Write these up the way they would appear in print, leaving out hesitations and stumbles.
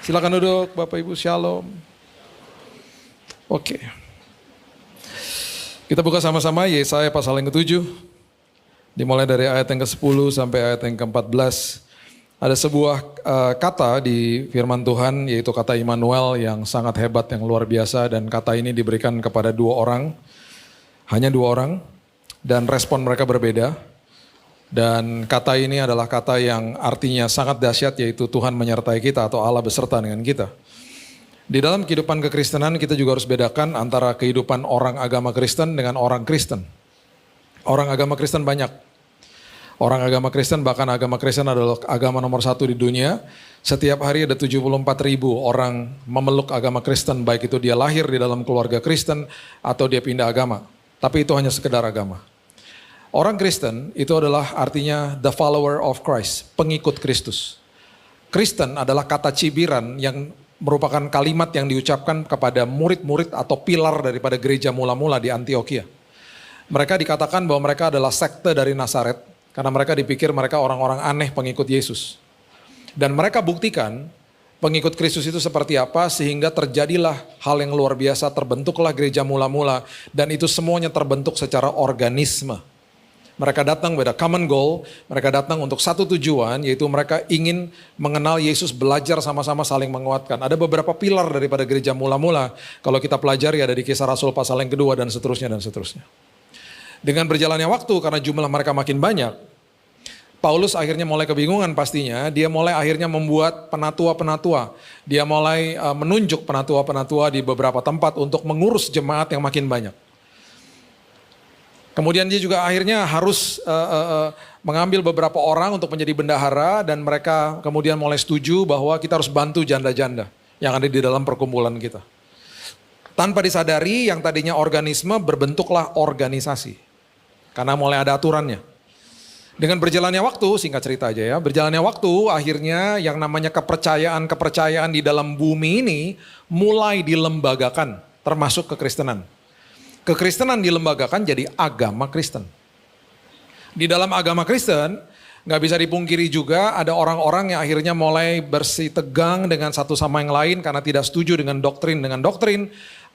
Silakan duduk Bapak Ibu, Shalom. Oke. Kita buka sama-sama Yesaya pasal yang ke-7. Dimulai dari ayat yang ke-10 sampai ayat yang ke-14. Ada sebuah kata di firman Tuhan, yaitu kata Immanuel yang sangat hebat, yang luar biasa. Dan kata ini diberikan kepada dua orang, hanya dua orang. Dan respon mereka berbeda. Dan kata ini adalah kata yang artinya sangat dahsyat, yaitu Tuhan menyertai kita atau Allah beserta dengan kita. Di dalam kehidupan kekristenan kita juga harus bedakan antara kehidupan orang agama Kristen dengan orang Kristen. Orang agama Kristen banyak. Orang agama Kristen, bahkan agama Kristen adalah agama nomor 1 di dunia. Setiap hari ada 74.000 orang memeluk agama Kristen, baik itu dia lahir di dalam keluarga Kristen atau dia pindah agama. Tapi itu hanya sekedar agama. Orang Kristen itu adalah artinya the follower of Christ, pengikut Kristus. Kristen adalah kata cibiran yang merupakan kalimat yang diucapkan kepada murid-murid atau pilar daripada gereja mula-mula di Antioquia. Mereka dikatakan bahwa mereka adalah sekte dari Nazaret, karena mereka dipikir mereka orang-orang aneh pengikut Yesus. Dan mereka buktikan pengikut Kristus itu seperti apa, sehingga terjadilah hal yang luar biasa, terbentuklah gereja mula-mula, dan itu semuanya terbentuk secara organisme. Mereka datang pada common goal, mereka datang untuk satu tujuan, yaitu mereka ingin mengenal Yesus, belajar sama-sama saling menguatkan. Ada beberapa pilar daripada gereja mula-mula, kalau kita pelajari ada di Kisah Rasul pasal yang kedua dan seterusnya dan seterusnya. Dengan berjalannya waktu, karena jumlah mereka makin banyak, Paulus akhirnya mulai kebingungan pastinya, dia mulai akhirnya membuat penatua-penatua. Dia mulai menunjuk penatua-penatua di beberapa tempat untuk mengurus jemaat yang makin banyak. Kemudian dia juga akhirnya harus mengambil beberapa orang untuk menjadi bendahara, dan mereka kemudian mulai setuju bahwa kita harus bantu janda-janda yang ada di dalam perkumpulan kita. Tanpa disadari yang tadinya organisme berbentuklah organisasi, karena mulai ada aturannya. Dengan berjalannya waktu, singkat cerita aja ya, berjalannya waktu akhirnya yang namanya kepercayaan di dalam bumi ini mulai dilembagakan, termasuk kekristenan. Kekristenan dilembagakan jadi agama Kristen. Di dalam agama Kristen, gak bisa dipungkiri juga ada orang-orang yang akhirnya mulai bersitegang dengan satu sama yang lain karena tidak setuju dengan doktrin.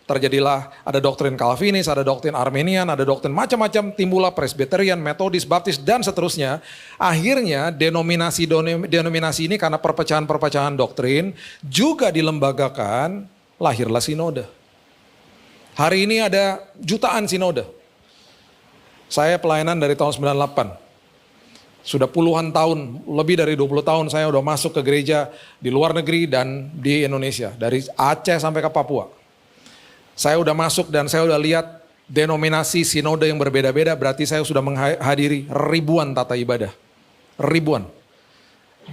Terjadilah ada doktrin Calvinis, ada doktrin Armenian, ada doktrin macam-macam, timbullah Presbyterian, Metodis, Baptis, dan seterusnya. Akhirnya denominasi ini karena perpecahan-perpecahan doktrin juga dilembagakan, lahirlah sinode. Hari ini ada jutaan sinode. Saya pelayanan dari tahun 98. Sudah puluhan tahun, lebih dari 20 tahun saya udah masuk ke gereja di luar negeri dan di Indonesia. Dari Aceh sampai ke Papua. Saya udah masuk dan saya udah lihat denominasi sinode yang berbeda-beda. Berarti saya sudah menghadiri ribuan tata ibadah. Ribuan.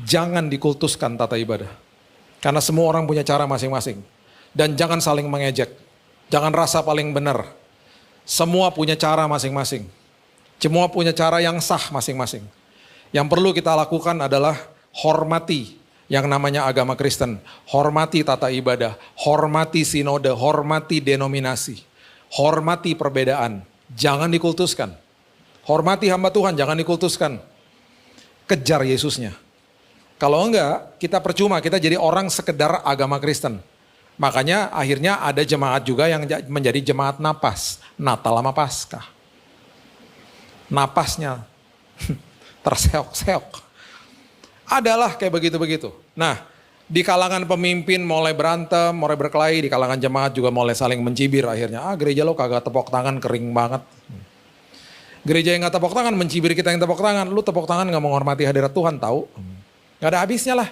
Jangan dikultuskan tata ibadah. Karena semua orang punya cara masing-masing. Dan jangan saling mengejek. Jangan rasa paling benar. Semua punya cara masing-masing. Semua punya cara yang sah masing-masing. Yang perlu kita lakukan adalah hormati yang namanya agama Kristen. Hormati tata ibadah. Hormati sinode. Hormati denominasi. Hormati perbedaan. Jangan dikultuskan. Hormati hamba Tuhan. Jangan dikultuskan. Kejar Yesusnya. Kalau enggak, kita percuma. Kita jadi orang sekedar agama Kristen. Makanya akhirnya ada jemaat juga yang menjadi jemaat napas. Natal sama Paskah. Napasnya terseok-seok. Adalah kayak begitu-begitu. Nah, di kalangan pemimpin mulai berantem, mulai berkelahi. Di kalangan jemaat juga mulai saling mencibir akhirnya. Gereja lo kagak tepok tangan, kering banget. Gereja yang gak tepok tangan, mencibir kita yang tepok tangan. Lu tepok tangan gak menghormati hadirat Tuhan, tahu? Gak ada habisnya lah.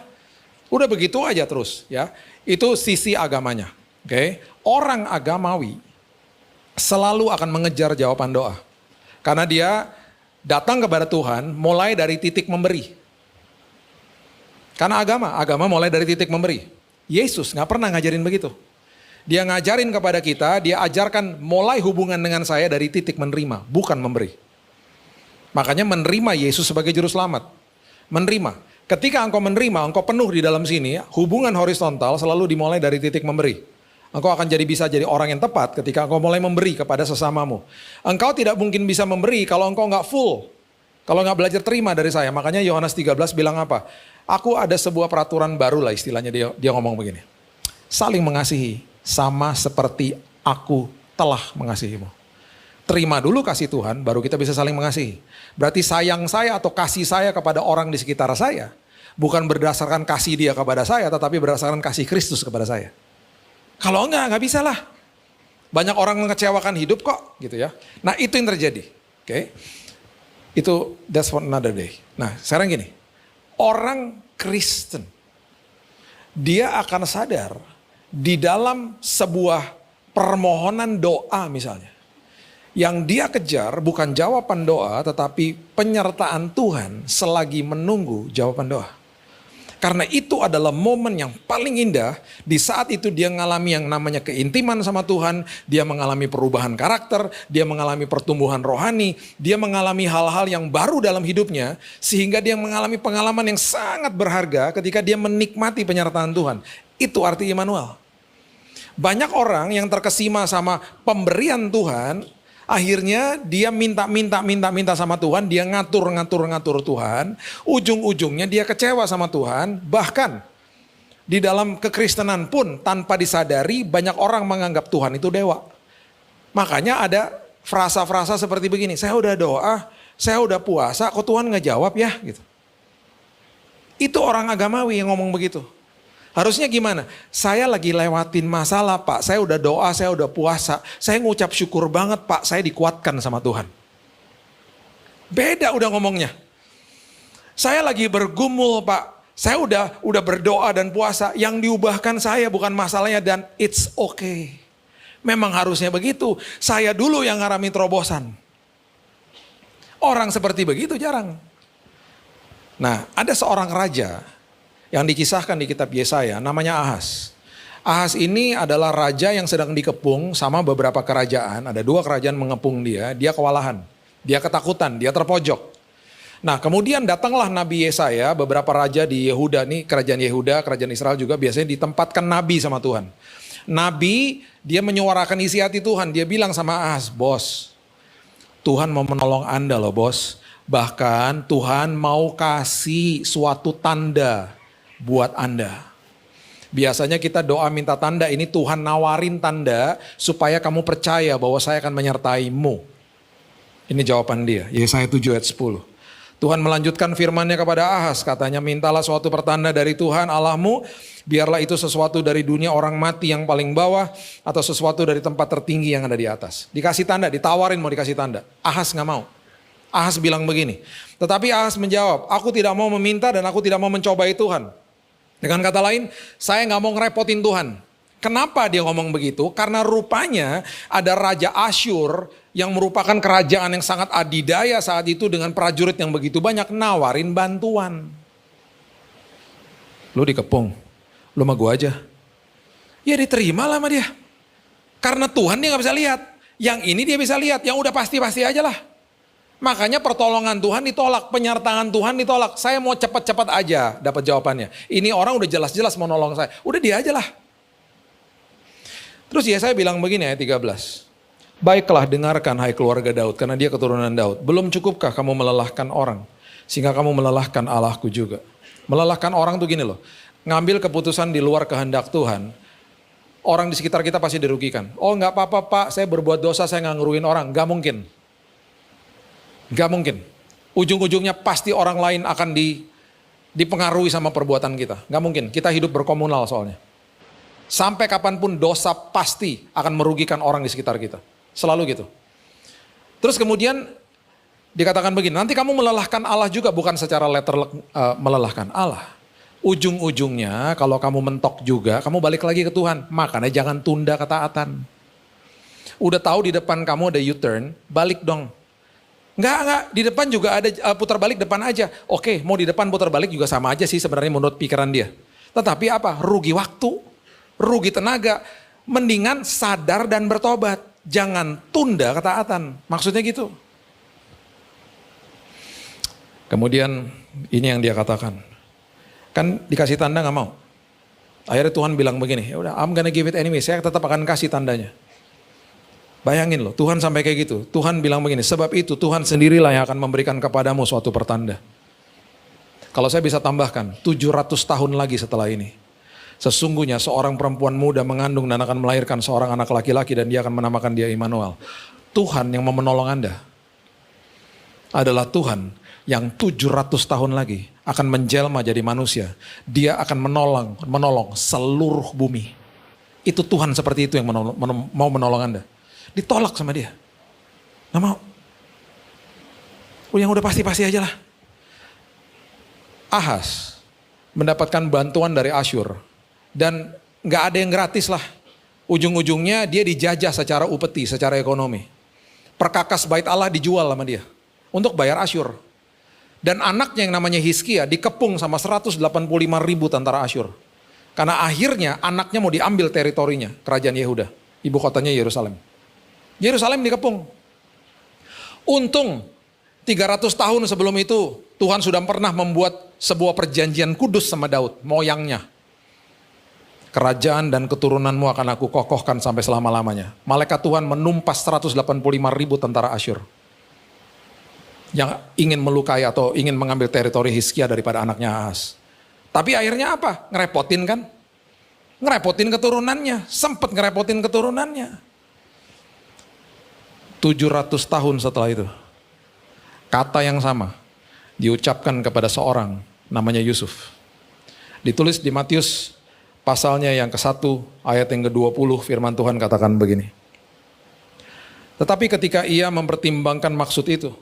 Udah begitu aja terus ya. Itu sisi agamanya. Oke. Orang agamawi selalu akan mengejar jawaban doa. Karena dia datang kepada Tuhan mulai dari titik memberi. Karena agama mulai dari titik memberi. Yesus gak pernah ngajarin begitu. Dia ngajarin kepada kita, dia ajarkan mulai hubungan dengan saya dari titik menerima, bukan memberi. Makanya menerima Yesus sebagai juru selamat. Menerima. Ketika engkau menerima, engkau penuh di dalam sini, hubungan horizontal selalu dimulai dari titik memberi. Engkau akan bisa jadi orang yang tepat ketika engkau mulai memberi kepada sesamamu. Engkau tidak mungkin bisa memberi kalau engkau nggak full. Kalau nggak belajar terima dari saya. Makanya Yohanes 13 bilang apa? Aku ada sebuah peraturan baru lah istilahnya, dia ngomong begini. Saling mengasihi sama seperti aku telah mengasihimu. Terima dulu kasih Tuhan, baru kita bisa saling mengasihi. Berarti sayang saya atau kasih saya kepada orang di sekitar saya, bukan berdasarkan kasih dia kepada saya, tetapi berdasarkan kasih Kristus kepada saya. Kalau enggak bisa lah. Banyak orang mengecewakan hidup kok, gitu ya. Nah itu yang terjadi, oke? Itu that's for another day. Nah sekarang gini, orang Kristen, dia akan sadar di dalam sebuah permohonan doa misalnya, yang dia kejar bukan jawaban doa, tetapi penyertaan Tuhan selagi menunggu jawaban doa. Karena itu adalah momen yang paling indah. Di saat itu dia mengalami yang namanya keintiman sama Tuhan. Dia mengalami perubahan karakter. Dia mengalami pertumbuhan rohani. Dia mengalami hal-hal yang baru dalam hidupnya. Sehingga dia mengalami pengalaman yang sangat berharga ketika dia menikmati penyertaan Tuhan. Itu arti Immanuel. Banyak orang yang terkesima sama pemberian Tuhan. Akhirnya dia minta sama Tuhan, dia ngatur Tuhan. Ujung-ujungnya dia kecewa sama Tuhan. Bahkan di dalam kekristenan pun tanpa disadari banyak orang menganggap Tuhan itu dewa. Makanya ada frasa-frasa seperti begini, saya udah doa, saya udah puasa, kok Tuhan nggak jawab ya? Gitu. Itu orang agamawi yang ngomong begitu. Harusnya gimana? Saya lagi lewatin masalah Pak, saya udah doa, saya udah puasa, saya ngucap syukur banget Pak, saya dikuatkan sama Tuhan. Beda udah ngomongnya. Saya lagi bergumul Pak, saya udah berdoa dan puasa, yang diubahkan saya bukan masalahnya dan it's okay. Memang harusnya begitu, saya dulu yang ngalami terobosan. Orang seperti begitu jarang. Nah ada seorang raja yang dikisahkan di kitab Yesaya, namanya Ahaz. Ahaz ini adalah raja yang sedang dikepung sama beberapa kerajaan. Ada 2 kerajaan mengepung dia kewalahan. Dia ketakutan, dia terpojok. Nah kemudian datanglah Nabi Yesaya, beberapa raja di Yehuda nih, kerajaan Yehuda, kerajaan Israel juga biasanya ditempatkan Nabi sama Tuhan. Nabi, dia menyuarakan isi hati Tuhan, dia bilang sama Ahaz, bos, Tuhan mau menolong Anda loh bos. Bahkan Tuhan mau kasih suatu tanda buat Anda. Biasanya kita doa minta tanda, ini Tuhan nawarin tanda supaya kamu percaya bahwa saya akan menyertaimu. Ini jawaban dia, Yesaya 7 ayat 10. Tuhan melanjutkan firman-Nya kepada Ahaz, katanya mintalah suatu pertanda dari Tuhan Allahmu, biarlah itu sesuatu dari dunia orang mati yang paling bawah atau sesuatu dari tempat tertinggi yang ada di atas. Dikasih tanda, ditawarin mau dikasih tanda. Ahaz gak mau. Ahaz bilang begini, tetapi Ahaz menjawab, aku tidak mau meminta dan aku tidak mau mencobai Tuhan. Dengan kata lain, saya nggak mau ngerepotin Tuhan. Kenapa dia ngomong begitu? Karena rupanya ada Raja Asyur yang merupakan kerajaan yang sangat adidaya saat itu dengan prajurit yang begitu banyak nawarin bantuan. Lu dikepung, lu sama gua aja. Ya diterima lah sama dia. Karena Tuhan dia nggak bisa lihat. Yang ini dia bisa lihat, yang udah pasti-pasti aja lah. Makanya pertolongan Tuhan ditolak, penyertaan Tuhan ditolak. Saya mau cepat-cepat aja dapat jawabannya. Ini orang udah jelas-jelas mau nolong saya. Udah dia aja lah. Terus ya saya bilang begini ayat 13. Baiklah dengarkan hai keluarga Daud, karena dia keturunan Daud. Belum cukupkah kamu melelahkan orang, sehingga kamu melelahkan Allahku juga. Melelahkan orang tuh gini loh. Ngambil keputusan di luar kehendak Tuhan. Orang di sekitar kita pasti dirugikan. Oh nggak apa-apa Pak, saya berbuat dosa, saya nggak ngeruin orang. Nggak mungkin. Gak mungkin. Ujung-ujungnya pasti orang lain akan dipengaruhi sama perbuatan kita. Gak mungkin. Kita hidup berkomunal soalnya. Sampai kapanpun dosa pasti akan merugikan orang di sekitar kita. Selalu gitu. Terus kemudian dikatakan begini, nanti kamu melelahkan Allah juga, bukan secara melelahkan Allah. Ujung-ujungnya kalau kamu mentok juga, kamu balik lagi ke Tuhan. Makanya jangan tunda ketaatan. Udah tahu di depan kamu ada U-turn, balik dong. Enggak, di depan juga ada putar balik depan aja. Oke, mau di depan putar balik juga sama aja sih sebenarnya menurut pikiran dia. Tetapi apa? Rugi waktu, rugi tenaga. Mendingan sadar dan bertobat. Jangan tunda ketaatan. Maksudnya gitu. Kemudian ini yang dia katakan. Kan dikasih tanda gak mau. Akhirnya Tuhan bilang begini, ya udah, I'm gonna give it anyway. Saya tetap akan kasih tandanya. Bayangin loh, Tuhan sampai kayak gitu. Tuhan bilang begini, sebab itu Tuhan sendirilah yang akan memberikan kepadamu suatu pertanda. Kalau saya bisa tambahkan, 700 tahun lagi setelah ini. Sesungguhnya seorang perempuan muda mengandung dan akan melahirkan seorang anak laki-laki dan dia akan menamakan dia Immanuel. Tuhan yang mau menolong Anda adalah Tuhan yang 700 tahun lagi akan menjelma jadi manusia. Dia akan menolong seluruh bumi. Itu Tuhan seperti itu yang mau menolong Anda. Ditolak sama dia. Gak mau. Yang udah pasti-pasti aja lah. Ahaz mendapatkan bantuan dari Asyur. Dan gak ada yang gratis lah. Ujung-ujungnya dia dijajah secara upeti, secara ekonomi. Perkakas bait Allah dijual sama dia. Untuk bayar Asyur. Dan anaknya yang namanya Hizkia dikepung sama 185.000 tentara Asyur. Karena akhirnya anaknya mau diambil teritorinya, kerajaan Yehuda. Ibu kotanya Yerusalem. Yerusalem dikepung. Untung 300 tahun sebelum itu Tuhan sudah pernah membuat sebuah perjanjian kudus sama Daud, moyangnya. Kerajaan dan keturunanmu akan aku kokohkan sampai selama-lamanya. Malaikat Tuhan menumpas 185.000 tentara Asyur. Yang ingin melukai atau ingin mengambil teritori Hizkia daripada anaknya Ahaz. Tapi akhirnya apa? Ngerepotin kan? Ngerepotin keturunannya. Sempat ngerepotin keturunannya. 700 tahun setelah itu. Kata yang sama diucapkan kepada seorang namanya Yusuf. Ditulis di Matius pasalnya yang ke-1 ayat yang ke-20 firman Tuhan katakan begini. Tetapi ketika ia mempertimbangkan maksud itu,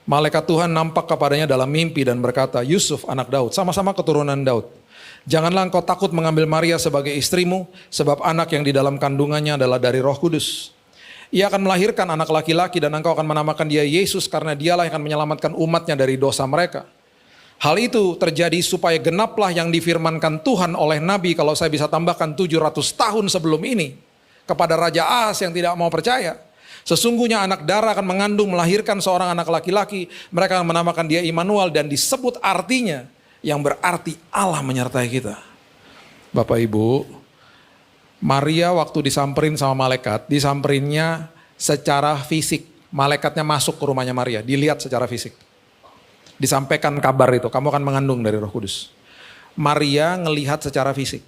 malaikat Tuhan nampak kepadanya dalam mimpi dan berkata, Yusuf anak Daud, sama-sama keturunan Daud. Janganlah engkau takut mengambil Maria sebagai istrimu, sebab anak yang di dalam kandungannya adalah dari Roh Kudus. Ia akan melahirkan anak laki-laki dan engkau akan menamakan dia Yesus karena dialah yang akan menyelamatkan umatnya dari dosa mereka. Hal itu terjadi supaya genaplah yang difirmankan Tuhan oleh Nabi, kalau saya bisa tambahkan 700 tahun sebelum ini, kepada Raja Ahaz yang tidak mau percaya. Sesungguhnya anak darah akan mengandung melahirkan seorang anak laki-laki, mereka akan menamakan dia Immanuel dan disebut artinya yang berarti Allah menyertai kita. Bapak Ibu, Maria waktu disamperin sama malaikat, disamperinnya secara fisik. Malaikatnya masuk ke rumahnya Maria, dilihat secara fisik. Disampaikan kabar itu, kamu akan mengandung dari Roh Kudus. Maria ngelihat secara fisik.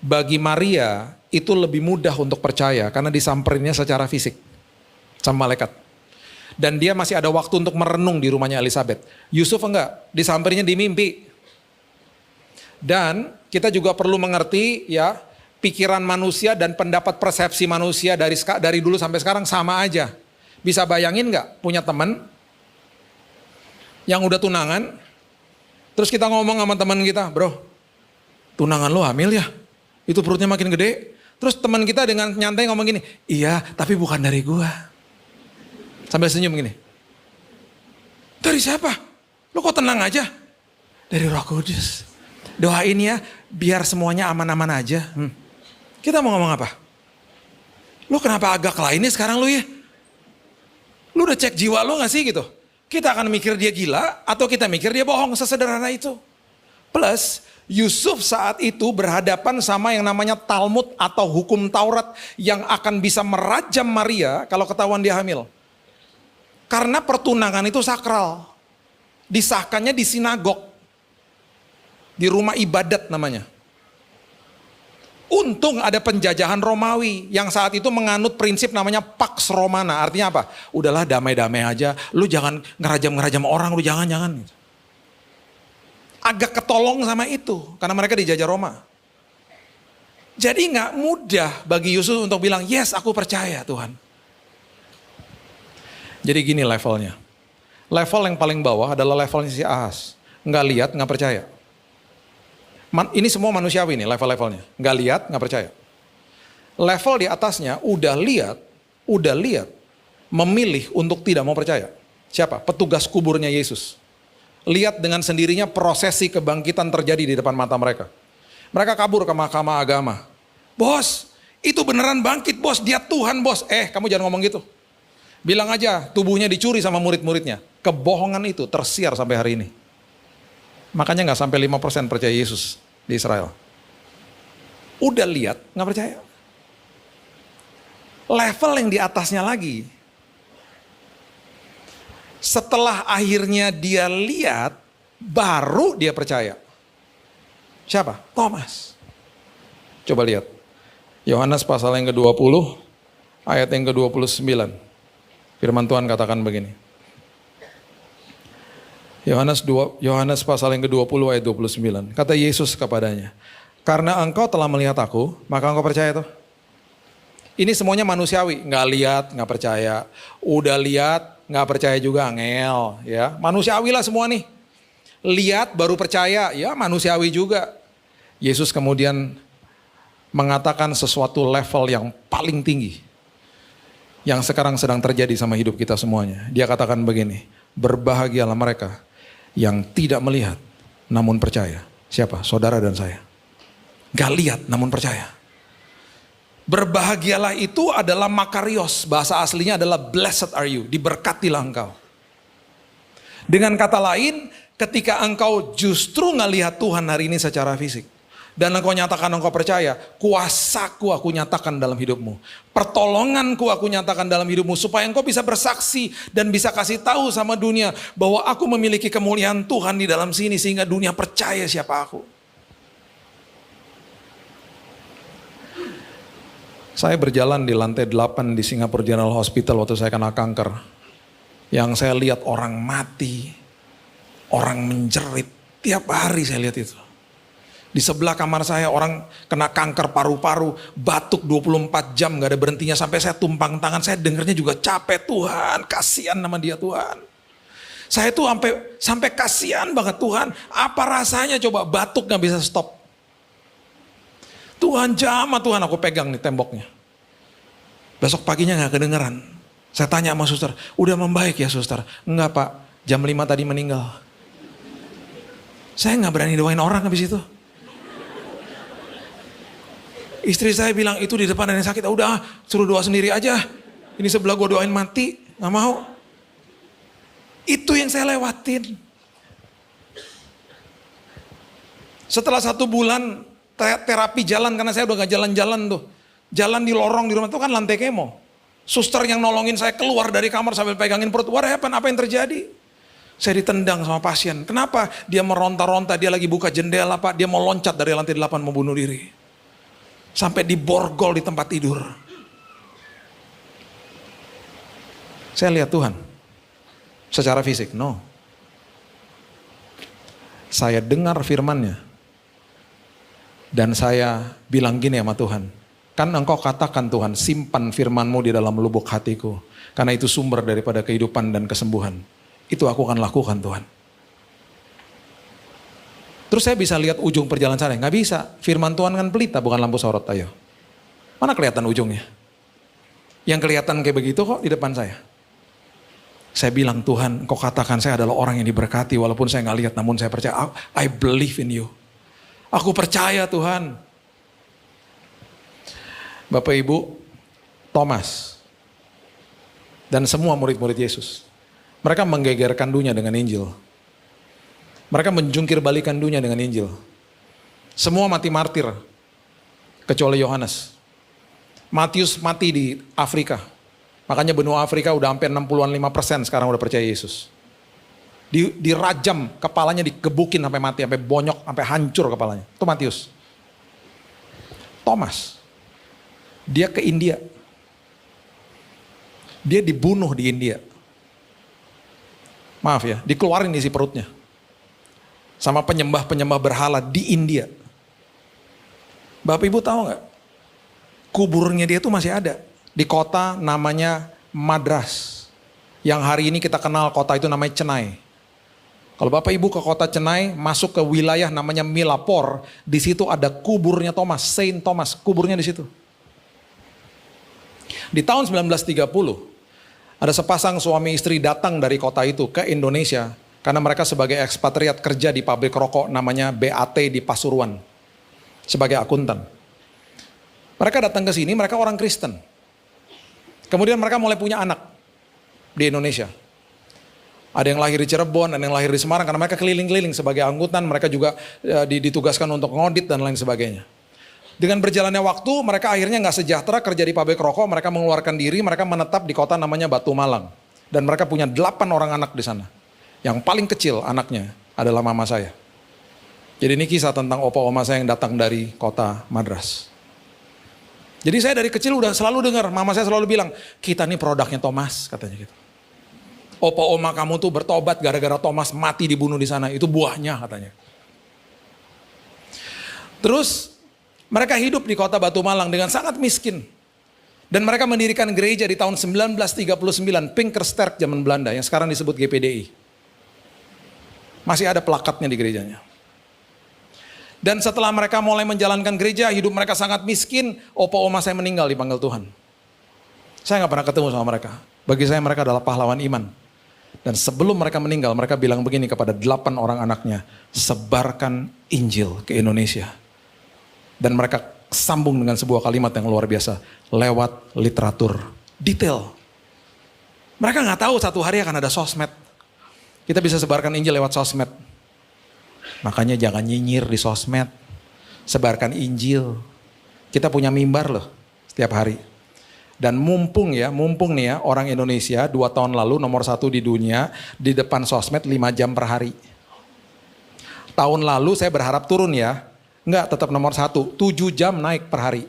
Bagi Maria itu lebih mudah untuk percaya karena disamperinnya secara fisik sama malaikat. Dan dia masih ada waktu untuk merenung di rumahnya Elizabeth. Yusuf enggak, disamperinnya di mimpi. Dan kita juga perlu mengerti ya, pikiran manusia dan pendapat persepsi manusia dari dulu sampai sekarang sama aja. Bisa bayangin nggak punya teman yang udah tunangan, terus kita ngomong sama teman kita, bro, tunangan lo hamil ya? Itu perutnya makin gede. Terus teman kita dengan nyantai ngomong gini, iya tapi bukan dari gua. Sambil senyum gini. Dari siapa? Lo kok tenang aja? Dari Roh Kudus. Doain ya biar semuanya aman-aman aja. Kita mau ngomong apa? Lu kenapa agak lainnya sekarang lu ya? Lu udah cek jiwa lu gak sih gitu? Kita akan mikir dia gila atau kita mikir dia bohong, sesederhana itu. Plus Yusuf saat itu berhadapan sama yang namanya Talmud atau hukum Taurat yang akan bisa merajam Maria kalau ketahuan dia hamil. Karena pertunangan itu sakral. Disahkannya di sinagog. Di rumah ibadat namanya. Untung ada penjajahan Romawi yang saat itu menganut prinsip namanya Pax Romana. Artinya apa? Udahlah damai-damai aja. Lu jangan ngerajam-ngerajam orang, lu jangan-jangan. Agak ketolong sama itu. Karena mereka dijajah Roma. Jadi gak mudah bagi Yusuf untuk bilang, yes aku percaya Tuhan. Jadi gini levelnya. Level yang paling bawah adalah levelnya si Ahaz. Nggak lihat, nggak percaya. Ini semua manusiawi nih level-levelnya. Nggak lihat, nggak percaya. Level di atasnya udah lihat, memilih untuk tidak mau percaya. Siapa? Petugas kuburnya Yesus. Lihat dengan sendirinya prosesi kebangkitan terjadi di depan mata mereka. Mereka kabur ke mahkamah agama. Bos, itu beneran bangkit bos, dia Tuhan bos. Kamu jangan ngomong gitu. Bilang aja tubuhnya dicuri sama murid-muridnya. Kebohongan itu tersiar sampai hari ini. Makanya gak sampai 5% percaya Yesus di Israel. Udah lihat, gak percaya. Level yang di atasnya lagi. Setelah akhirnya dia lihat, Baru dia percaya. Siapa? Thomas. Coba lihat. Yohanes pasal yang ke-20, ayat yang ke-29. Firman Tuhan katakan begini. Yohanes pasal yang ke-20 ayat 29. Kata Yesus kepadanya, karena engkau telah melihat aku, maka engkau percaya tuh. Ini semuanya manusiawi, nggak lihat, nggak percaya. Udah lihat, nggak percaya juga, ngel. Ya, manusiawi lah semua nih. Lihat baru percaya, ya manusiawi juga. Yesus kemudian mengatakan sesuatu level yang paling tinggi. Yang sekarang sedang terjadi sama hidup kita semuanya. Dia katakan begini, berbahagialah mereka yang tidak melihat namun percaya. Siapa? Saudara dan saya. Gak lihat namun percaya. Berbahagialah itu adalah makarios. Bahasa aslinya adalah blessed are you. Diberkatilah engkau. Dengan kata lain, ketika engkau justru ngelihat Tuhan hari ini secara fisik. Dan engkau nyatakan engkau percaya, kuasaku aku nyatakan dalam hidupmu. Pertolonganku aku nyatakan dalam hidupmu. Supaya engkau bisa bersaksi dan bisa kasih tahu sama dunia bahwa aku memiliki kemuliaan Tuhan di dalam sini. Sehingga dunia percaya siapa aku. Saya berjalan di lantai 8 di Singapore General Hospital waktu saya kena kanker. Yang saya lihat orang mati, orang menjerit. Tiap hari saya lihat itu. Di sebelah kamar saya orang kena kanker paru-paru, batuk 24 jam gak ada berhentinya. Sampai saya tumpang tangan, saya dengernya juga capek. Tuhan, kasihan nama dia Tuhan. Saya tuh sampai kasihan banget Tuhan. Apa rasanya coba batuk gak bisa stop. Tuhan jamah Tuhan, aku pegang nih temboknya. Besok paginya gak kedengeran. Saya tanya sama suster, udah membaik ya suster? Enggak pak, jam 5 tadi meninggal. Saya gak berani doain orang habis itu. Istri saya bilang itu di depan ada yang sakit, udah suruh doa sendiri aja. Ini sebelah gue doain mati, gak mau. Itu yang saya lewatin. Setelah 1 bulan terapi jalan, karena saya udah gak jalan-jalan tuh. Jalan di lorong di rumah itu kan lantai kemo. Suster yang nolongin saya keluar dari kamar sambil pegangin perut. What happened? Apa yang terjadi? Saya ditendang sama pasien. Kenapa? Dia meronta-ronta, dia lagi buka jendela pak. Dia mau loncat dari lantai 8 mau bunuh diri. Sampai diborgol di tempat tidur. Saya lihat Tuhan. Secara fisik, no. Saya dengar firman-Nya. Dan saya bilang gini sama Tuhan, kan engkau katakan Tuhan, simpan firman-Mu di dalam lubuk hatiku. Karena itu sumber daripada kehidupan dan kesembuhan. Itu aku akan lakukan Tuhan. Terus saya bisa lihat ujung perjalanan saya, nggak bisa. Firman Tuhan kan pelita, bukan lampu sorot, ayo. Mana kelihatan ujungnya? Yang kelihatan kayak begitu kok di depan saya. Saya bilang Tuhan, engkau katakan saya adalah orang yang diberkati, walaupun saya nggak lihat, namun saya percaya. I believe in you. Aku percaya Tuhan. Bapak Ibu, Thomas dan semua murid-murid Yesus, mereka menggegerkan dunia dengan Injil. Mereka menjungkir balikan dunia dengan Injil. Semua mati martir, kecuali Yohanes. Matius mati di Afrika. Makanya benua Afrika udah hampir 65% sekarang udah percaya Yesus. Dirajam, kepalanya digebukin sampai mati, sampai bonyok, sampai hancur kepalanya. Itu Matius. Thomas, dia ke India. Dia dibunuh di India. Maaf ya, dikeluarin isi perutnya. Sama penyembah-penyembah berhala di India. Bapak Ibu tahu nggak? Kuburnya dia tuh masih ada. Di kota namanya Madras. Yang hari ini kita kenal kota itu namanya Chennai. Kalau Bapak Ibu ke kota Chennai, masuk ke wilayah namanya Milapore, di situ ada kuburnya Thomas, Saint Thomas, kuburnya di situ. Di tahun 1930, ada sepasang suami istri datang dari kota itu ke Indonesia, karena mereka sebagai ekspatriat kerja di pabrik rokok namanya BAT di Pasuruan, sebagai akuntan. Mereka datang ke sini, mereka orang Kristen. Kemudian mereka mulai punya anak di Indonesia. Ada yang lahir di Cirebon, ada yang lahir di Semarang, karena mereka keliling-keliling sebagai angkutan, mereka juga ditugaskan untuk ngodit dan lain sebagainya. Dengan berjalannya waktu, mereka akhirnya nggak sejahtera kerja di pabrik rokok, mereka mengeluarkan diri, mereka menetap di kota namanya Batu Malang. Dan mereka punya 8 orang anak di sana. Yang paling kecil anaknya, adalah mama saya. Jadi ini kisah tentang opa oma saya yang datang dari kota Madras. Jadi saya dari kecil udah selalu dengar, mama saya selalu bilang, kita nih produknya Thomas, katanya gitu. Opa oma kamu tuh bertobat gara-gara Thomas mati dibunuh di sana, itu buahnya katanya. Terus mereka hidup di kota Batu Malang dengan sangat miskin. Dan mereka mendirikan gereja di tahun 1939, Pinkersterk zaman Belanda, yang sekarang disebut GPDI. Masih ada plakatnya di gerejanya. Dan setelah mereka mulai menjalankan gereja, hidup mereka sangat miskin, opa oma saya meninggal dipanggil Tuhan. Saya gak pernah ketemu sama mereka. Bagi saya mereka adalah pahlawan iman. Dan sebelum mereka meninggal, mereka bilang begini kepada 8 orang anaknya, sebarkan Injil ke Indonesia. Dan mereka sambung dengan sebuah kalimat yang luar biasa, lewat literatur detail. Mereka gak tahu satu hari akan ada sosmed. Kita bisa sebarkan Injil lewat sosmed. Makanya jangan nyinyir di sosmed. Sebarkan Injil. Kita punya mimbar loh setiap hari. Dan mumpung nih ya orang Indonesia 2 tahun lalu nomor 1 di dunia di depan sosmed 5 jam per hari. Tahun lalu saya berharap turun ya. Enggak, tetap nomor 1. 7 jam naik per hari.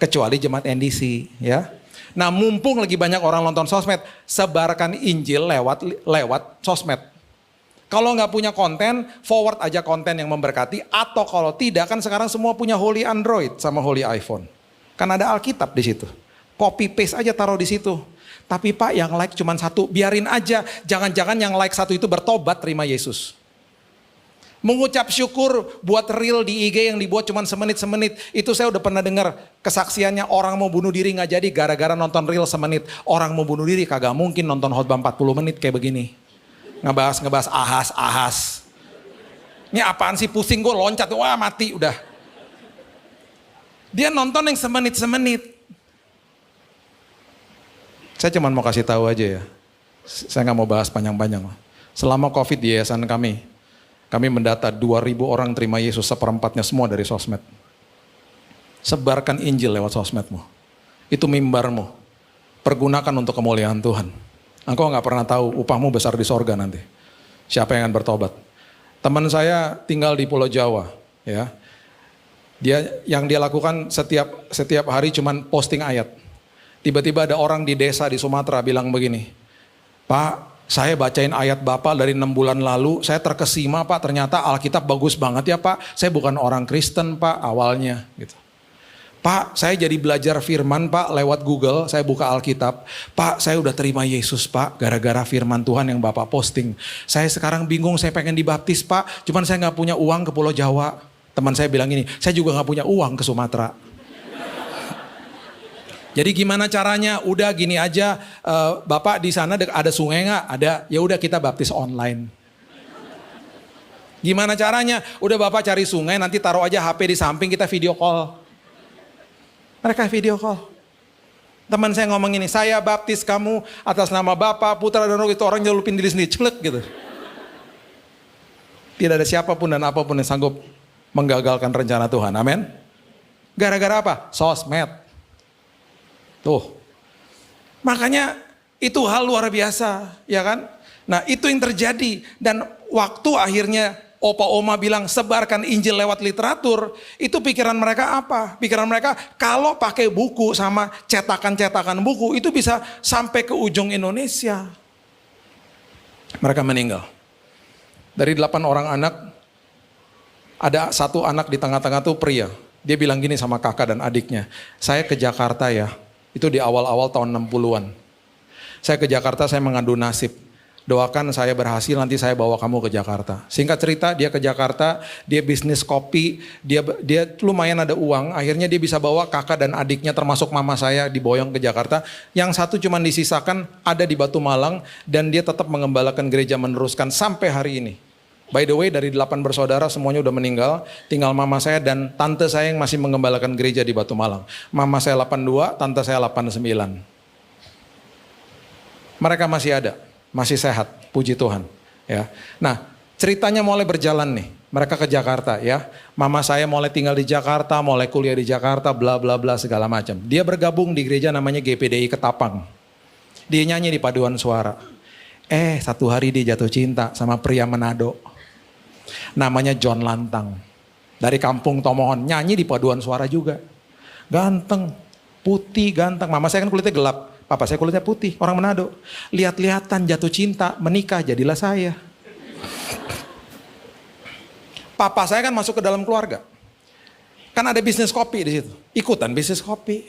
Kecuali jemaat NDC ya. Nah mumpung lagi banyak orang nonton sosmed, sebarkan Injil lewat sosmed. Kalau nggak punya konten, forward aja konten yang memberkati. Atau kalau tidak, kan sekarang semua punya Holy Android sama Holy iPhone. Kan ada Alkitab di situ. Copy paste aja taruh di situ. Tapi Pak yang like cuma 1, biarin aja. Jangan-jangan yang like 1 itu bertobat terima Yesus. Mengucap syukur buat reel di IG yang dibuat cuma semenit. Itu saya udah pernah dengar kesaksiannya orang mau bunuh diri nggak jadi gara-gara nonton reel semenit. Orang mau bunuh diri kagak mungkin nonton khotbah 40 menit kayak begini. Ngebahas ahas. Ini apaan sih, pusing gue loncat, wah mati udah. Dia nonton yang semenit. Saya cuma mau kasih tahu aja ya. Saya nggak mau bahas panjang-panjang. Selama COVID di yayasan kami mendata 2.000 orang terima Yesus, 1/4-nya semua dari sosmed. Sebarkan Injil lewat sosmedmu. Itu mimbarmu. Pergunakan untuk kemuliaan Tuhan. Engkau gak pernah tahu upahmu besar di sorga nanti. Siapa yang akan bertobat. Teman saya tinggal di Pulau Jawa. Ya. Yang dia lakukan setiap hari cuman posting ayat. Tiba-tiba ada orang di desa di Sumatera bilang begini. Pak, saya bacain ayat Bapak dari 6 bulan lalu. Saya terkesima Pak, ternyata Alkitab bagus banget ya Pak. Saya bukan orang Kristen Pak awalnya. Gitu. Pak, saya jadi belajar firman Pak lewat Google, saya buka Alkitab. Pak, saya udah terima Yesus Pak, gara-gara firman Tuhan yang Bapak posting. Saya sekarang bingung, saya pengen dibaptis Pak, cuman saya gak punya uang ke Pulau Jawa. Teman saya bilang gini, saya juga gak punya uang ke Sumatera. Jadi gimana caranya? Udah gini aja, Bapak di sana ada sungai gak? Ada, ya udah kita baptis online. Gimana caranya? Udah Bapak cari sungai, nanti taruh aja HP di samping, kita video call. Mereka video call. Teman saya ngomong ini, saya baptis kamu atas nama Bapa, Putra dan Roh, itu orang nyelupin diri sendiri, ceklek gitu. Tidak ada siapapun dan apapun yang sanggup menggagalkan rencana Tuhan, amin. Gara-gara apa? Sosmed. Tuh. Makanya itu hal luar biasa, ya kan? Nah itu yang terjadi dan waktu akhirnya opa oma bilang sebarkan Injil lewat literatur, itu pikiran mereka apa? Pikiran mereka kalau pakai buku sama cetakan-cetakan buku itu bisa sampai ke ujung Indonesia. Mereka meninggal. Dari 8 orang anak, ada 1 anak di tengah-tengah tuh pria. Dia bilang gini sama kakak dan adiknya, saya ke Jakarta ya, itu di awal-awal tahun 60-an. Saya ke Jakarta, saya mengadu nasib. Doakan saya berhasil, nanti saya bawa kamu ke Jakarta. Singkat cerita, dia ke Jakarta, dia bisnis kopi, dia lumayan ada uang. Akhirnya dia bisa bawa kakak dan adiknya termasuk mama saya diboyong ke Jakarta. Yang 1 cuma disisakan ada di Batu Malang dan dia tetap mengembalakan gereja meneruskan sampai hari ini. By the way, dari 8 bersaudara semuanya udah meninggal. Tinggal mama saya dan tante saya yang masih mengembalakan gereja di Batu Malang. Mama saya 82, tante saya 89. Mereka masih ada. Masih sehat, puji Tuhan. Ya. Nah, ceritanya mulai berjalan nih. Mereka ke Jakarta ya. Mama saya mulai tinggal di Jakarta, mulai kuliah di Jakarta, bla bla bla segala macam. Dia bergabung di gereja namanya GPDI Ketapang. Dia nyanyi di paduan suara. 1 hari dia jatuh cinta sama pria Manado. Namanya John Lantang. Dari kampung Tomohon, nyanyi di paduan suara juga. Ganteng, putih, ganteng. Mama saya kan kulitnya gelap, papa saya kulitnya putih, orang Manado. Lihat-lihatan, jatuh cinta, menikah, jadilah saya. Papa saya kan masuk ke dalam keluarga. Kan ada bisnis kopi di situ. Ikutan bisnis kopi.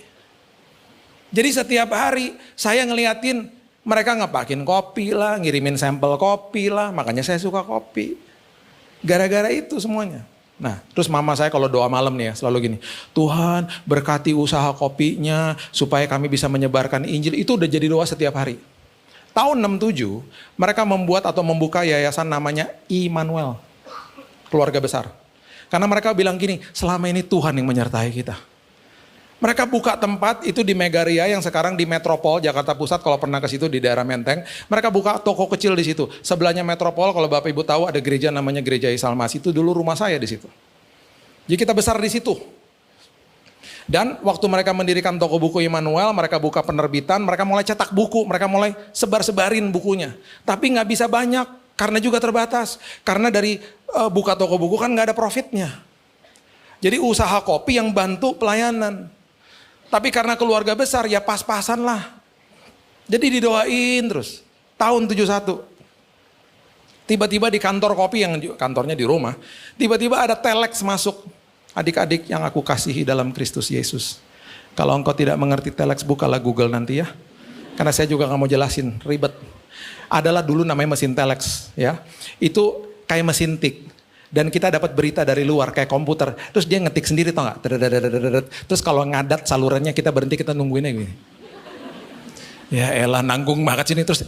Jadi setiap hari saya ngeliatin mereka ngepakin kopi lah, ngirimin sampel kopi lah. Makanya saya suka kopi. Gara-gara itu semuanya. Nah, terus mama saya kalau doa malam nih ya selalu gini. Tuhan berkati usaha kopinya supaya kami bisa menyebarkan Injil. Itu udah jadi doa setiap hari. Tahun 67 mereka membuat atau membuka yayasan namanya Immanuel. Keluarga besar. Karena mereka bilang gini, selama ini Tuhan yang menyertai kita. Mereka buka tempat itu di Megaria yang sekarang di Metropol Jakarta Pusat, kalau pernah ke situ di daerah Menteng. Mereka buka toko kecil di situ. Sebelahnya Metropol, kalau Bapak Ibu tahu ada gereja namanya Gereja Isalmas. Itu dulu rumah saya di situ. Jadi kita besar di situ. Dan waktu mereka mendirikan toko buku Immanuel, mereka buka penerbitan, mereka mulai cetak buku, mereka mulai sebar-sebarin bukunya. Tapi nggak bisa banyak, karena juga terbatas. Karena dari buka toko buku kan nggak ada profitnya. Jadi usaha kopi yang bantu pelayanan. Tapi karena keluarga besar ya pas-pasan lah. Jadi didoain terus. Tahun 71. Tiba-tiba di kantor kopi yang kantornya di rumah. Tiba-tiba ada telex masuk. Adik-adik yang aku kasihi dalam Kristus Yesus. Kalau engkau tidak mengerti telex, bukalah Google nanti ya. Karena saya juga nggak mau jelasin, ribet. Adalah dulu namanya mesin telex ya. Itu kayak mesin tik. Dan kita dapat berita dari luar kayak komputer. Terus dia ngetik sendiri tau gak? Terus kalau ngadat salurannya kita berhenti, kita nungguinnya gini. Ya elah nanggung banget sini terus.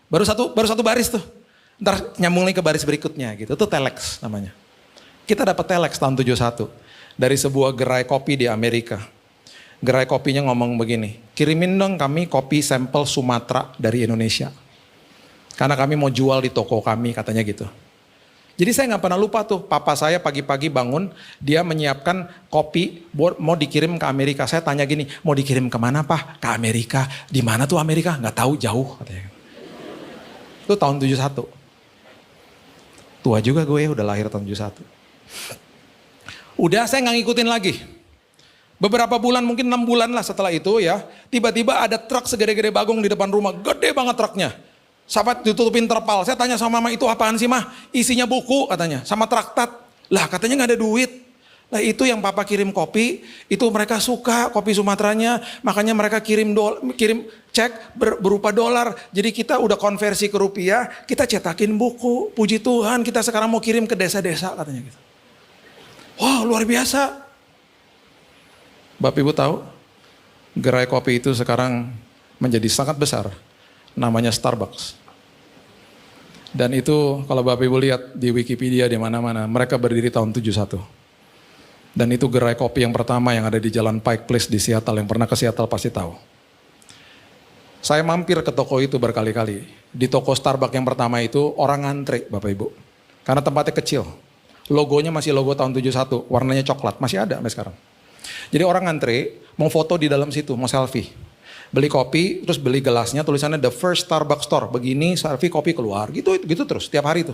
Baru satu baris tuh. Ntar nyambung lagi ke baris berikutnya gitu. Itu telex namanya. Kita dapat telex tahun 71. Dari sebuah gerai kopi di Amerika. Gerai kopinya ngomong begini. Kirimin dong kami kopi sampel Sumatera dari Indonesia. Karena kami mau jual di toko kami katanya gitu. Jadi saya nggak pernah lupa tuh, papa saya pagi-pagi bangun, dia menyiapkan kopi mau dikirim ke Amerika. Saya tanya gini, mau dikirim kemana Pak? Ke Amerika. Di mana tuh Amerika? Nggak tahu, jauh katanya. Itu tahun 71. Tua juga gue, udah lahir tahun 71. Udah saya nggak ngikutin lagi. Beberapa bulan, mungkin 6 bulan lah setelah itu ya, tiba-tiba ada truk segede-gede bagong di depan rumah, gede banget truknya. Sahabat ditutupin terpal, saya tanya sama mama, itu apaan sih mah? Isinya buku katanya, sama traktat. Lah katanya gak ada duit. Lah itu yang papa kirim kopi, itu mereka suka kopi Sumateranya, makanya mereka kirim cek berupa dolar. Jadi kita udah konversi ke rupiah, kita cetakin buku. Puji Tuhan kita sekarang mau kirim ke desa-desa katanya gitu. Wow luar biasa. Bapak Ibu tahu, gerai kopi itu sekarang menjadi sangat besar. Namanya Starbucks. Dan itu kalau Bapak Ibu lihat di Wikipedia di mana-mana, mereka berdiri tahun 71. Dan itu gerai kopi yang pertama yang ada di Jalan Pike Place di Seattle, yang pernah ke Seattle pasti tahu. Saya mampir ke toko itu berkali-kali. Di toko Starbucks yang pertama itu orang ngantri Bapak Ibu. Karena tempatnya kecil. Logonya masih logo tahun 71, warnanya coklat, masih ada sampai sekarang. Jadi orang ngantri, mau foto di dalam situ, mau selfie. Beli kopi, terus beli gelasnya, tulisannya the first Starbucks store. Begini, selfie kopi keluar. Gitu terus, tiap hari tuh.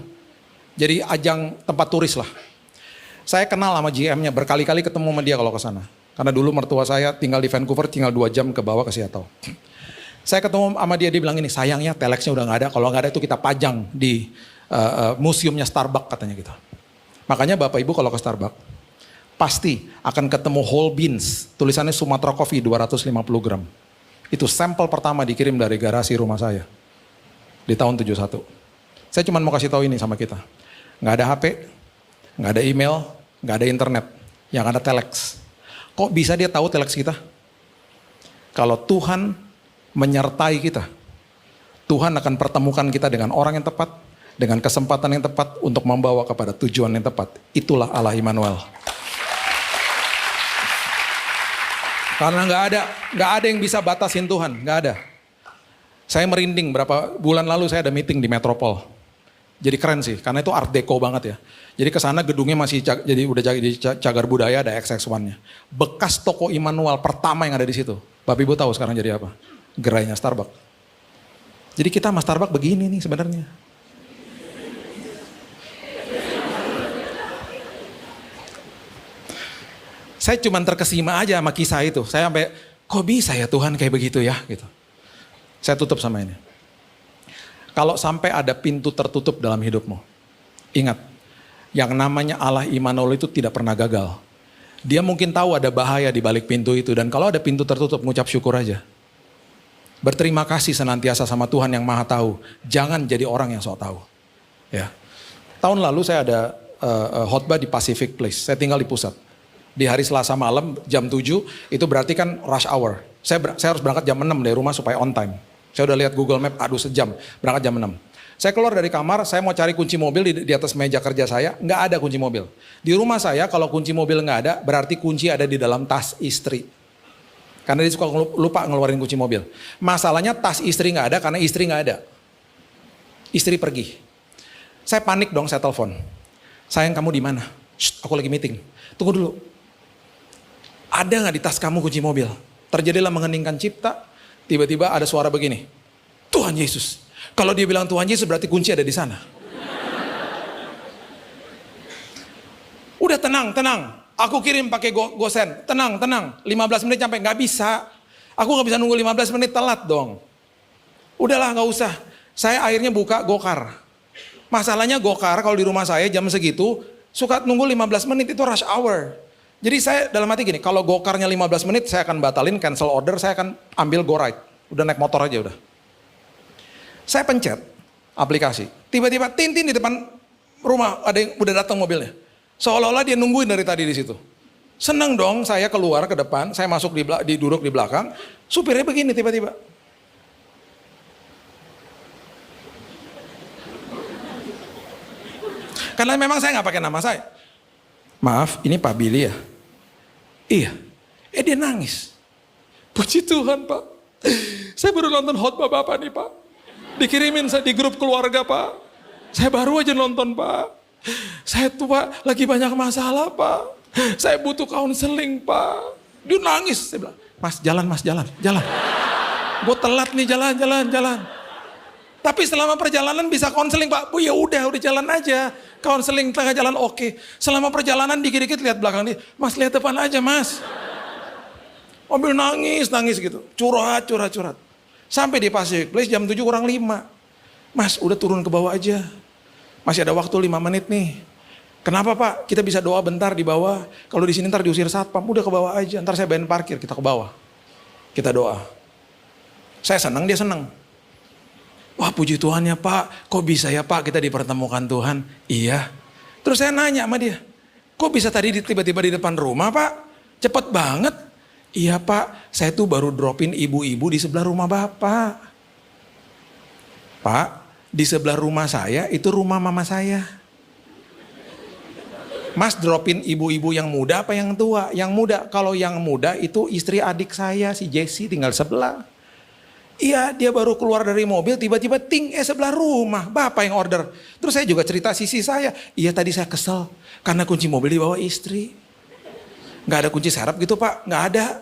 Jadi ajang tempat turis lah. Saya kenal sama GM-nya, berkali-kali ketemu sama dia kalau ke sana. Karena dulu mertua saya tinggal di Vancouver, tinggal 2 jam ke bawah ke Seattle. Saya ketemu sama dia bilang ini, sayangnya telexnya udah gak ada. Kalau gak ada itu kita pajang di museumnya Starbucks katanya gitu. Makanya Bapak Ibu kalau ke Starbucks, pasti akan ketemu whole beans. Tulisannya Sumatra Coffee 250 gram. Itu sampel pertama dikirim dari garasi rumah saya. Di tahun 71. Saya cuma mau kasih tahu ini sama kita. Nggak ada HP, nggak ada email, nggak ada internet. Yang ada telex. Kok bisa dia tahu telex kita? Kalau Tuhan menyertai kita, Tuhan akan pertemukan kita dengan orang yang tepat, dengan kesempatan yang tepat untuk membawa kepada tujuan yang tepat. Itulah Allah Immanuel. Karena nggak ada yang bisa batasin Tuhan, nggak ada. Saya merinding berapa bulan lalu saya ada meeting di Metropol. Jadi keren sih, karena itu art deco banget ya. Jadi ke sana gedungnya masih udah jadi cagar budaya, ada XX1-nya. Bekas toko Immanuel pertama yang ada di situ. Bapak Ibu tahu sekarang jadi apa? Gerainya Starbucks. Jadi kita sama Starbucks begini nih sebenarnya. Saya cuman terkesima aja sama kisah itu. Saya sampai, kok bisa ya Tuhan kayak begitu ya gitu. Saya tutup sama ini. Kalau sampai ada pintu tertutup dalam hidupmu, ingat, yang namanya Allah Immanuel itu tidak pernah gagal. Dia mungkin tahu ada bahaya di balik pintu itu, dan kalau ada pintu tertutup, ngucap syukur aja. Berterima kasih senantiasa sama Tuhan yang Maha Tahu. Jangan jadi orang yang sok tahu. Ya. Tahun lalu saya ada khotbah di Pacific Place. Saya tinggal di pusat. Di hari Selasa malam jam 7, itu berarti kan rush hour. Saya harus berangkat jam 6 dari rumah supaya on time. Saya udah lihat Google Map, aduh sejam, berangkat jam 6. Saya keluar dari kamar, saya mau cari kunci mobil di atas meja kerja saya, nggak ada kunci mobil. Di rumah saya kalau kunci mobil nggak ada, berarti kunci ada di dalam tas istri. Karena dia suka lupa ngeluarin kunci mobil. Masalahnya tas istri nggak ada karena istri nggak ada. Istri pergi. Saya panik dong, saya telepon. Sayang, kamu di mana? Aku lagi meeting. Tunggu dulu. Ada nggak di tas kamu kunci mobil? Terjadilah mengheningkan cipta. Tiba-tiba ada suara begini. Tuhan Yesus. Kalau dia bilang Tuhan Yesus berarti kunci ada di sana. Udah tenang. Aku kirim pakai GoSend. Tenang. 15 menit sampai. Nggak bisa. Aku nggak bisa nunggu 15 menit, telat dong. Udahlah nggak usah. Saya akhirnya buka Gokar. Masalahnya Gokar kalau di rumah saya jam segitu suka nunggu 15 menit, itu rush hour. Jadi saya dalam hati gini, kalau Gokarnya 15 menit saya akan batalin, cancel order, saya akan ambil GoRide. Udah naik motor aja udah. Saya pencet aplikasi, tiba-tiba tintin di depan rumah ada yang udah datang mobilnya. Seolah-olah dia nungguin dari tadi di situ. Seneng dong, saya keluar ke depan, saya masuk duduk di belakang, supirnya begini tiba-tiba. Karena memang saya nggak pakai nama saya. Maaf, ini Pak Billy ya? Iya. Dia nangis. Puji Tuhan Pak. Saya baru nonton khotbah Bapak nih Pak. Dikirimin saya di grup keluarga Pak. Saya baru aja nonton Pak. Saya tuh Pak lagi banyak masalah Pak. Saya butuh counseling Pak. Dia nangis. Saya bilang, Mas jalan. Gue telat nih jalan. Tapi selama perjalanan bisa konseling Pak. Bu ya udah jalan aja. Konseling tengah jalan oke. Selama perjalanan dikit-dikit lihat belakang dia. Mas lihat depan aja Mas. Mobil nangis gitu. Curhat. Sampai di Pacific Place jam 7 kurang 5. Mas udah turun ke bawah aja. Masih ada waktu 5 menit nih. Kenapa Pak? Kita bisa doa bentar di bawah. Kalau di sini ntar diusir satpam. Udah ke bawah aja. Ntar saya bayarin parkir. Kita ke bawah. Kita doa. Saya senang, dia senang. Wah puji Tuhan ya Pak, kok bisa ya Pak kita dipertemukan Tuhan? Iya. Terus saya nanya sama dia, kok bisa tadi tiba-tiba di depan rumah Pak? Cepet banget. Iya Pak, saya tuh baru dropin ibu-ibu di sebelah rumah Bapak. Pak, di sebelah rumah saya itu rumah mama saya. Mas dropin ibu-ibu yang muda apa yang tua? Yang muda. Kalau yang muda itu istri adik saya, si Jessie tinggal sebelah. Iya dia baru keluar dari mobil tiba-tiba ting sebelah rumah. Bapak yang order. Terus saya juga cerita sisi saya. Iya tadi saya kesel karena kunci mobil dibawa istri. Gak ada kunci serep gitu Pak. Gak ada.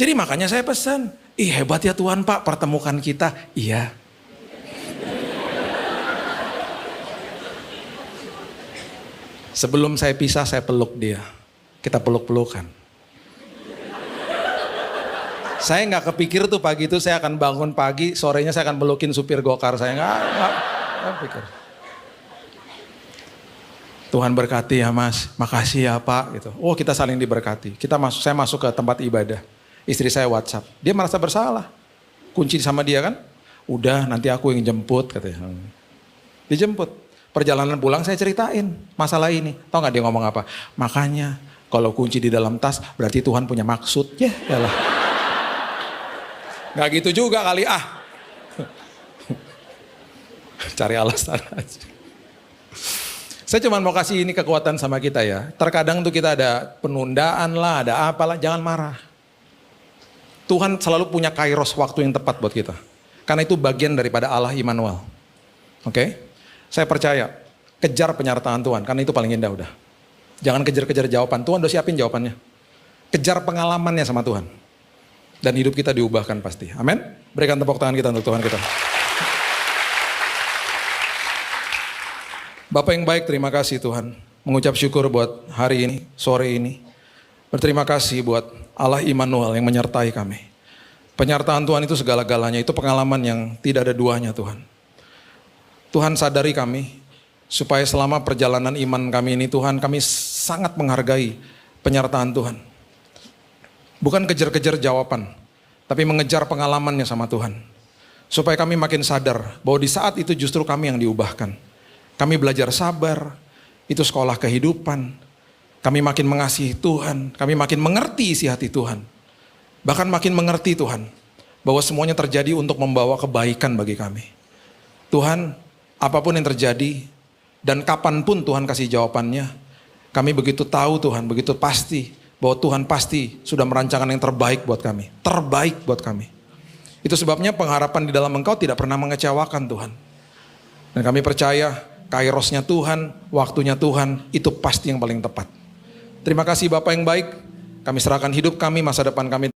Jadi makanya saya pesan. Ih hebat ya Tuhan Pak pertemukan kita. Iya. Sebelum saya pisah saya peluk dia. Kita peluk-pelukan. Saya nggak kepikir tuh pagi itu saya akan bangun pagi, sorenya saya akan melukin supir Gokar saya nggak pikir. Tuhan berkati ya Mas, makasih ya Pak gitu. Oh kita saling diberkati. Saya masuk ke tempat ibadah. Istri saya WhatsApp, dia merasa bersalah. Kunci sama dia kan, udah nanti aku yang jemput katanya. Dijemput. Perjalanan pulang saya ceritain masalah ini. Tahu nggak dia ngomong apa? Makanya kalau kunci di dalam tas berarti Tuhan punya maksud. Yalah. Gak gitu juga kali Cari alasan aja. Saya cuma mau kasih ini kekuatan sama kita ya. Terkadang tuh kita ada penundaan lah, ada apalah, jangan marah. Tuhan selalu punya kairos waktu yang tepat buat kita. Karena itu bagian daripada Allah Immanuel. Oke? Saya percaya, kejar penyertaan Tuhan, karena itu paling indah udah. Jangan kejar-kejar jawaban, Tuhan udah siapin jawabannya. Kejar pengalamannya sama Tuhan. Dan hidup kita diubahkan pasti. Amin. Berikan tepuk tangan kita untuk Tuhan kita. Bapak yang baik, terima kasih Tuhan. Mengucap syukur buat hari ini, sore ini. Berterima kasih buat Allah Immanuel yang menyertai kami. Penyertaan Tuhan itu segala-galanya, itu pengalaman yang tidak ada duanya Tuhan. Tuhan sadari kami, supaya selama perjalanan iman kami ini Tuhan, kami sangat menghargai penyertaan Tuhan. Bukan kejar-kejar jawaban, tapi mengejar pengalamannya sama Tuhan. Supaya kami makin sadar bahwa di saat itu justru kami yang diubahkan. Kami belajar sabar, itu sekolah kehidupan. Kami makin mengasihi Tuhan, kami makin mengerti isi hati Tuhan. Bahkan makin mengerti Tuhan, bahwa semuanya terjadi untuk membawa kebaikan bagi kami. Tuhan, apapun yang terjadi, dan kapanpun Tuhan kasih jawabannya, kami begitu tahu Tuhan, begitu pasti, bahwa Tuhan pasti sudah merancangkan yang terbaik buat kami. Terbaik buat kami. Itu sebabnya pengharapan di dalam Engkau tidak pernah mengecewakan Tuhan. Dan kami percaya, kairosnya Tuhan, waktunya Tuhan, itu pasti yang paling tepat. Terima kasih Bapak yang baik, kami serahkan hidup kami, masa depan kami.